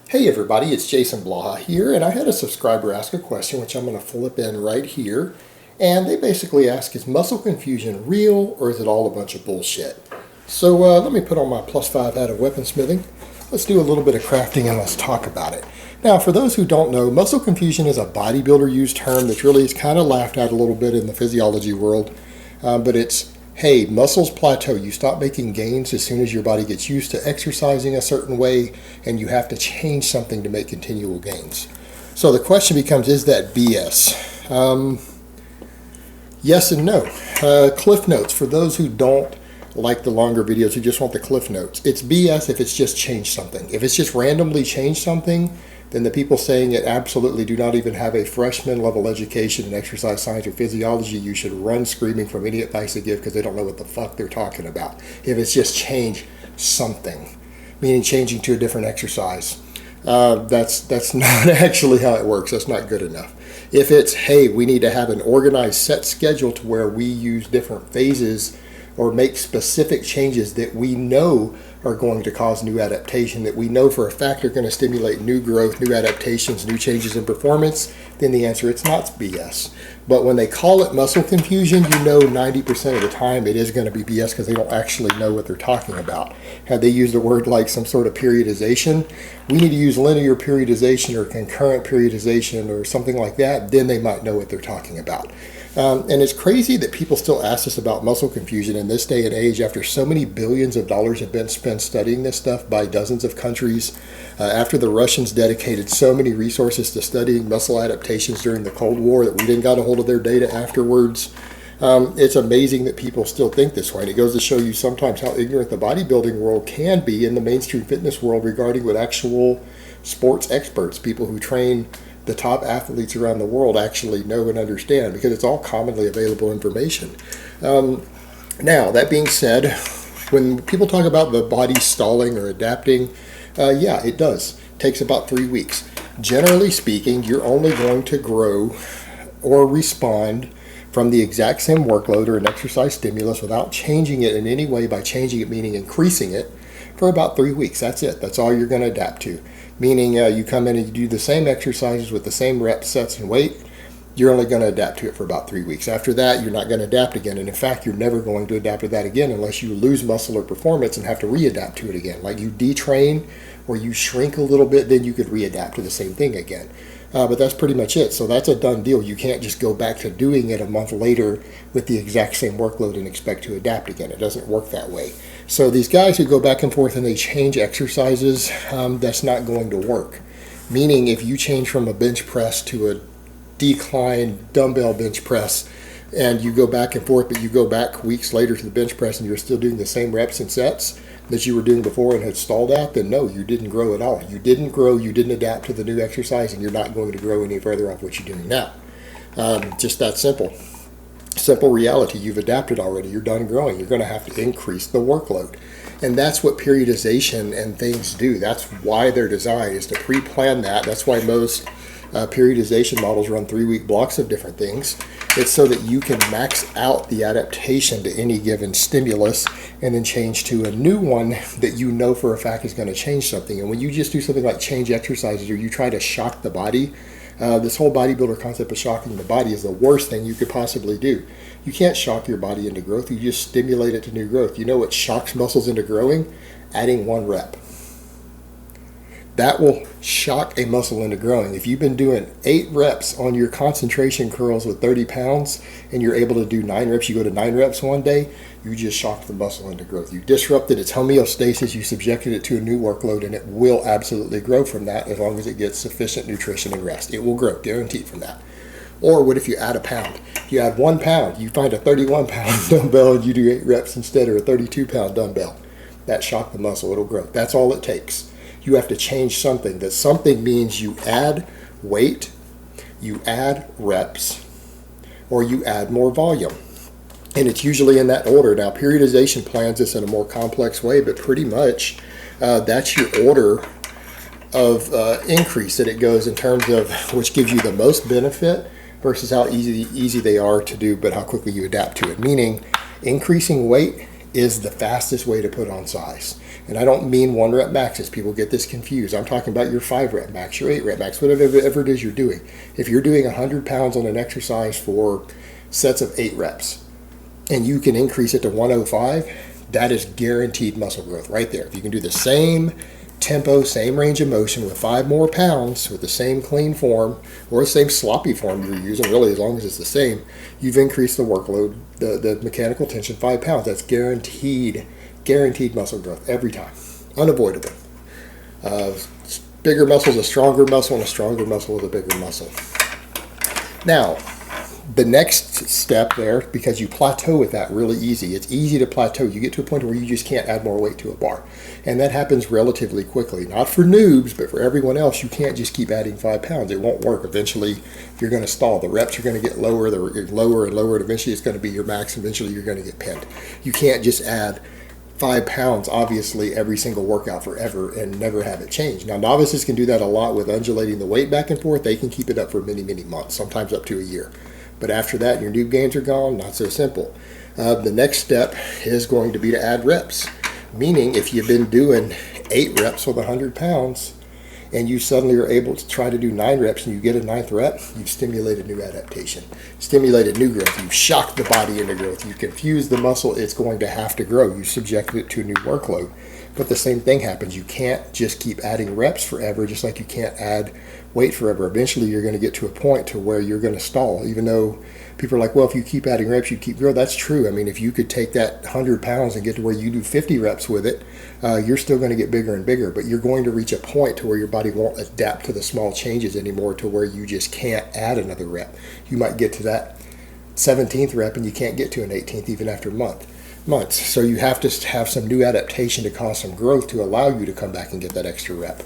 Hey everybody, it's Jason Blaha here, and I had a subscriber ask a question which I'm going to flip in right here. And they basically ask, is muscle confusion real or is it all a bunch of bullshit? So let me put on my +5 hat of weaponsmithing. Let's do a little bit of crafting and let's talk about it. Now, for those who don't know, muscle confusion is a bodybuilder used term that really is kind of laughed at a little bit in the physiology world, but it's hey, muscles plateau. You stop making gains as soon as your body gets used to exercising a certain way, and you have to change something to make continual gains. So the question becomes, is that BS? Yes and no. Cliff notes, for those who don't like the longer videos, who just want the cliff notes. It's BS if it's just changed something. If it's just randomly changed something, then the people saying it absolutely do not even have a freshman level education in exercise science or physiology. You should run screaming from any advice they give because they don't know what the fuck they're talking about. If it's just change something, meaning changing to a different exercise, that's not actually how it works. That's not good enough. If it's, hey, we need to have an organized set schedule to where we use different phases or make specific changes that we know are going to cause new adaptation, that we know for a fact are going to stimulate new growth, new adaptations, new changes in performance, then the answer, it's not BS. But when they call it muscle confusion, you know 90% of the time it is going to be BS because they don't actually know what they're talking about. Had they used a word like some sort of periodization, we need to use linear periodization or concurrent periodization or something like that, then they might know what they're talking about. And it's crazy that people still ask us about muscle confusion in this day and age after so many billions of dollars have been spent studying this stuff by dozens of countries, after the Russians dedicated so many resources to studying muscle adaptations during the Cold War that we didn't got a hold of their data afterwards. It's amazing that people still think this way. And it goes to show you sometimes how ignorant the bodybuilding world can be in the mainstream fitness world regarding what actual sports experts, people who train the top athletes around the world, actually know and understand, because it's all commonly available information. Now, that being said, when people talk about the body stalling or adapting, yeah, it does. It takes about 3 weeks. Generally speaking, you're only going to grow or respond from the exact same workload or an exercise stimulus without changing it in any way, by changing it meaning increasing it, for about 3 weeks. That's it. That's all you're going to adapt to. Meaning you come in and you do the same exercises with the same rep sets and weight, you're only going to adapt to it for about 3 weeks. After that, you're not going to adapt again. And in fact, you're never going to adapt to that again unless you lose muscle or performance and have to readapt to it again. Like you detrain or you shrink a little bit, then you could readapt to the same thing again. But that's pretty much it. So that's a done deal. You can't just go back to doing it a month later with the exact same workload and expect to adapt again. It doesn't work that way. So these guys who go back and forth and they change exercises, that's not going to work. Meaning if you change from a bench press to a decline dumbbell bench press and you go back and forth, but you go back weeks later to the bench press and you're still doing the same reps and sets that you were doing before and had stalled at, then no, you didn't grow at all. You didn't grow, you didn't adapt to the new exercise, and you're not going to grow any further off what you're doing now. Just that simple. Simple reality, you've adapted already, you're done growing, you're going to have to increase the workload. And that's what periodization and things do. That's why they're designed, is to pre-plan that. That's why most periodization models run 3-week blocks of different things. It's so that you can max out the adaptation to any given stimulus and then change to a new one that you know for a fact is going to change something. And when you just do something like change exercises or you try to shock the body, this whole bodybuilder concept of shocking the body is the worst thing you could possibly do. You can't shock your body into growth. You just stimulate it to new growth. You know what shocks muscles into growing? Adding 1 rep. That will shock a muscle into growing. If you've been doing 8 reps on your concentration curls with 30 pounds and you're able to do 9 reps, you go to 9 reps one day, you just shocked the muscle into growth. You disrupted its homeostasis, you subjected it to a new workload, and it will absolutely grow from that as long as it gets sufficient nutrition and rest. It will grow, guaranteed from that. Or what if you add a pound? If you add 1 pound, you find a 31-pound dumbbell and you do 8 reps instead, or a 32-pound dumbbell. That shocked the muscle, it'll grow. That's all it takes. You have to change something. That something means you add weight, you add reps, or you add more volume. And it's usually in that order. Now, periodization plans this in a more complex way, but pretty much that's your order of increase that it goes in terms of which gives you the most benefit versus how easy they are to do, but how quickly you adapt to it. Meaning, increasing weight is the fastest way to put on size. And I don't mean 1 rep maxes. People get this confused. I'm talking about your 5 rep max, your 8 rep max, whatever it is you're doing. If you're doing 100 pounds on an exercise for sets of 8 reps and you can increase it to 105, that is guaranteed muscle growth right there. If you can do the same tempo, same range of motion with 5 more pounds with the same clean form or the same sloppy form you're using, really, as long as it's the same, you've increased the workload, the mechanical tension 5 pounds. That's guaranteed muscle growth every time, unavoidable. Bigger muscle is a stronger muscle, and a stronger muscle is a bigger muscle. Now, the next step there, because you plateau with that really easy. It's easy to plateau. You get to a point where you just can't add more weight to a bar. And that happens relatively quickly. Not for noobs, but for everyone else, you can't just keep adding 5 pounds. It won't work. Eventually, you're going to stall. The reps are going to get lower, lower and lower, and eventually it's going to be your max. Eventually, you're going to get pinned. You can't just add 5 pounds, obviously, every single workout forever and never have it change. Now, novices can do that a lot with undulating the weight back and forth. They can keep it up for many, many months, sometimes up to a year. But after that, your noob gains are gone. Not so simple. The next step is going to be to add reps. Meaning, if you've been doing 8 reps with 100 pounds and you suddenly are able to try to do 9 reps and you get a 9th rep, you've stimulated new adaptation, stimulated new growth. You've shocked the body into growth. You confuse the muscle. It's going to have to grow. You subjected it to a new workload. But the same thing happens. You can't just keep adding reps forever, just like you can't add weight forever. Eventually, you're going to get to a point to where you're going to stall, even though people are like, well, if you keep adding reps, you keep growing. That's true. I mean, if you could take that 100 pounds and get to where you do 50 reps with it, you're still going to get bigger and bigger, but you're going to reach a point to where your body won't adapt to the small changes anymore, to where you just can't add another rep. You might get to that 17th rep and you can't get to an 18th even after months. So you have to have some new adaptation to cause some growth to allow you to come back and get that extra rep.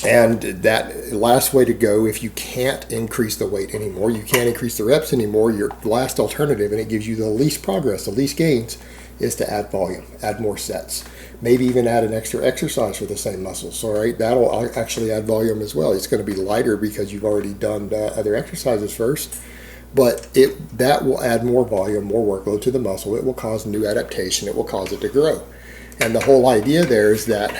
And that last way to go, if you can't increase the weight anymore, you can't increase the reps anymore, your last alternative, and it gives you the least progress, the least gains, is to add volume, add more sets. Maybe even add an extra exercise for the same muscles. All right, that'll actually add volume as well. It's going to be lighter because you've already done other exercises first. But that will add more volume, more workload to the muscle. It will cause new adaptation. It will cause it to grow. And the whole idea there is that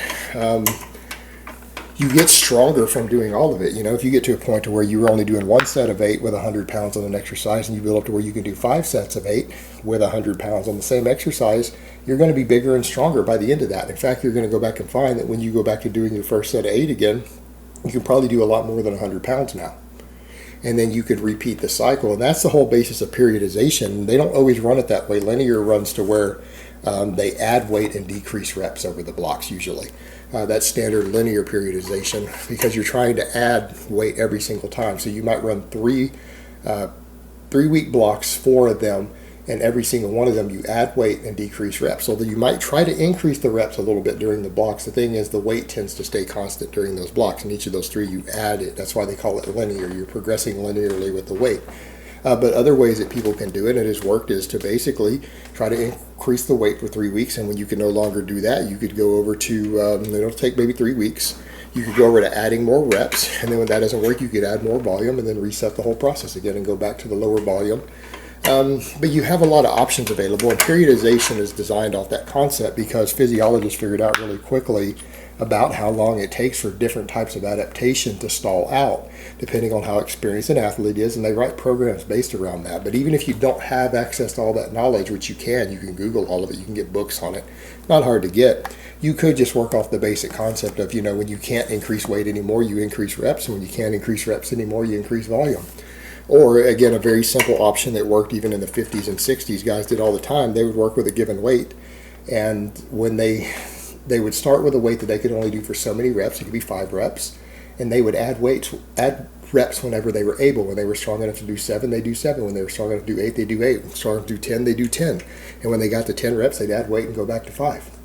you get stronger from doing all of it. You know, if you get to a point to where you're only doing 1 set of 8 with 100 pounds on an exercise, and you build up to where you can do 5 sets of 8 with 100 pounds on the same exercise, you're going to be bigger and stronger by the end of that. In fact, you're going to go back and find that when you go back to doing your first set of 8 again, you can probably do a lot more than 100 pounds now. And then you could repeat the cycle. And that's the whole basis of periodization. They don't always run it that way. Linear runs to where they add weight and decrease reps over the blocks usually. That's standard linear periodization, because you're trying to add weight every single time. So you might run 3 week blocks, 4 of them, and every single one of them you add weight and decrease reps. So that you might try to increase the reps a little bit during the blocks. The thing is, the weight tends to stay constant during those blocks, and each of those 3 you add it. That's why they call it linear. You're progressing linearly with the weight. But other ways that people can do it, and it has worked, is to basically try to increase the weight for 3 weeks, and when you can no longer do that, you could go over to, it'll take maybe 3 weeks, you could go over to adding more reps, and then when that doesn't work, you could add more volume, and then reset the whole process again and go back to the lower volume. But you have a lot of options available, and periodization is designed off that concept because physiologists figured out really quickly about how long it takes for different types of adaptation to stall out, depending on how experienced an athlete is, and they write programs based around that. But even if you don't have access to all that knowledge, which you can Google all of it, you can get books on it, not hard to get. You could just work off the basic concept of, when you can't increase weight anymore, you increase reps, and when you can't increase reps anymore, you increase volume. Or, again, a very simple option that worked even in the 50s and 60s, guys did all the time. They would work with a given weight, and when they would start with a weight that they could only do for so many reps, it could be 5 reps, and they would add reps whenever they were able. When they were strong enough to do 7, they do 7. When they were strong enough to do 8, they do 8. When strong enough to do 10, they do 10. And when they got to 10 reps, they'd add weight and go back to 5.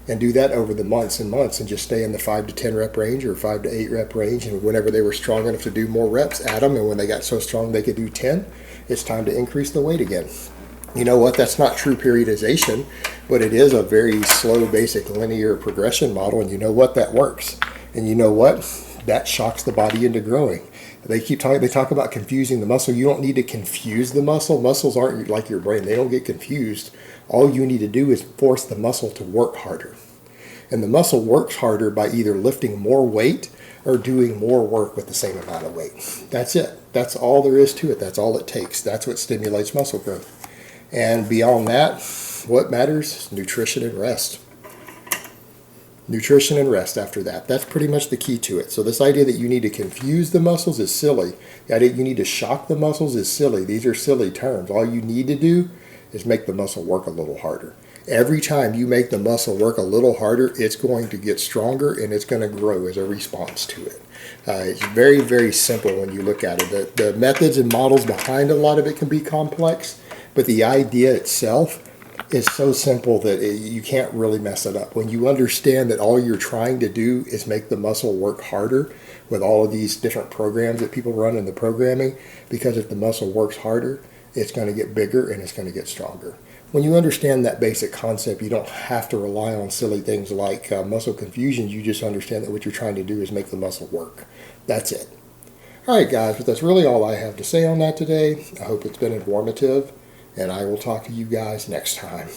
And do that over the months and months, and just stay in the 5 to 10 rep range or 5 to 8 rep range. And whenever they were strong enough to do more reps, add them. And when they got so strong they could do 10, it's time to increase the weight again. You know what? That's not true periodization, but it is a very slow, basic linear progression model. And you know what? That works. And you know what? That shocks the body into growing. They talk about confusing the muscle. You don't need to confuse the muscle. Muscles aren't like your brain. They don't get confused All you need to do is force the muscle to work harder. And the muscle works harder by either lifting more weight or doing more work with the same amount of weight. That's it. That's all there is to it. That's all it takes. That's what stimulates muscle growth. And beyond that, what matters is nutrition and rest. Nutrition and rest after that. That's pretty much the key to it. So this idea that you need to confuse the muscles is silly. The idea you need to shock the muscles is silly. These are silly terms. All you need to do is make the muscle work a little harder. Every time you make the muscle work a little harder, it's going to get stronger and it's going to grow as a response to it. It's very, very simple when you look at it. The methods and models behind a lot of it can be complex, but the idea itself is so simple that you can't really mess it up. When you understand that all you're trying to do is make the muscle work harder with all of these different programs that people run in the programming, because if the muscle works harder, it's going to get bigger and it's going to get stronger. When you understand that basic concept, you don't have to rely on silly things like muscle confusion. You just understand that what you're trying to do is make the muscle work. That's it. All right, guys, but that's really all I have to say on that today. I hope it's been informative, and I will talk to you guys next time.